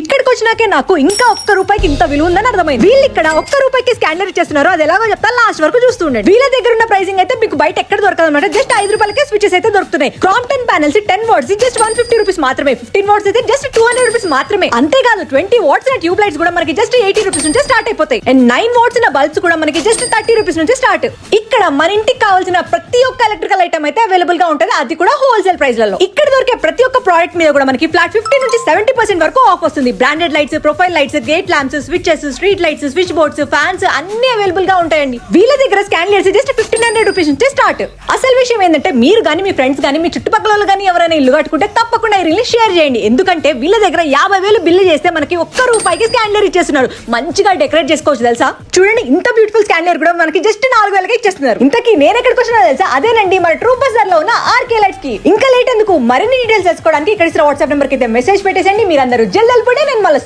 ఇక్కడికి వచ్చినాకే నాకు ఇంకా ఒక్క రూపాయికి ఇంత విలువ ఉందని అర్థమైంది. వీళ్ళు ఇక్కడ ఒక్క రూపాయికి స్కానర్ ఇచ్చేస్తున్నారు. అది ఎలాగో చెప్తా, లాస్ట్ వరకు చూస్తూ ఉండండి. వీళ్ళ దగ్గర ఉన్న ప్రైసింగ్ అయితే మీకు బయట ఎక్కడ దొరకదు అనమాట. జస్ట్ 5 రూపాయలకే స్విచెస్ అయితే దొరుకుతున్నాయి. Crompton panels 10 watts just 150 rupees మాత్రమే. 15 వాట్స్ అయితే జస్ట్ 200 రూపీస్ మాత్రమే. అంతేకాదు 20 వాట్స్ ట్యూబ్ లైట్స్ కూడా మనకి జస్ట్ 80 రూపీస్ నుంచి స్టార్ట్ అయిపోతాయి. అండ్ 9 వాట్స్ బల్బ్స్ కూడా మనకి జస్ట్ 30 రూపీస్ నుంచి స్టార్ట్. ఇక్కడ మన ఇంటికి కావాల్సిన ప్రతి ఒక్క ఎలక్ట్రికల్ ఐటమ్ అయితే అవైలబుల్ గా ఉంటుంది. అది కూడా హోల్సేల్ ప్రైస్ లలో. ఇక్కడ దొరికే ప్రతి ఒక్క ప్రోడక్ట్ మీద కూడా మనకి ఫ్లాట్ 50 నుంచి 70% వరకు ఆఫ్ వస్తుంది. Branded lights, profile lights, gate lamps, switches, street lights, switch boards, fans అన్ని అవైలబుల్ గా ఉంటాయండి. వీళ్ళ దగ్గర స్కానర్స్ జస్ట్ 1500 రూపీస్ నుంచి స్టార్ట్. అసలు విషయం ఏంటంటే మీరు గానీ, మీ ఫ్రెండ్స్ గానీ, మీ చుట్టుపక్కల వాళ్ళు గానీ ఎవరైనా ఇల్లు కట్టుకుంటే తప్పకుండా ఈ రీల్ని షేర్ చేయండి. ఎందుకంటే వీళ్ళ దగ్గర 50,000 బిల్లు చేస్తే మనకి ఒక్క రూపాయికి స్కానర్ ఇచ్చేస్తున్నారు. మంచిగా డెకరేట్ చేసుకోవచ్చు తెలుసా. చూడండి, ఇంత బ్యూటిఫుల్ స్కానర్ కూడా మనకి జస్ట్ 4,000కి ఇచ్చేస్తున్నారు. ఇంతకీ నేను ఎక్కడికి వచ్చినా తెలుసా? అదేనండి మన ట్రూ బజార్ లో ఉన్న ఆర్కే లైట్స్ కి. ఇంకా లేట్ ఎందుకు, మరిన్ని డీటెయిల్స్ తెలుసుకోవడానికి ఇక్కడ వాట్సాప్ నెంబర్ కి అయితే మెసేజ్ పెట్టేసండి. మీరందరూ జల్దీ వెళ్ళిపోయి నేను మళ్ళీ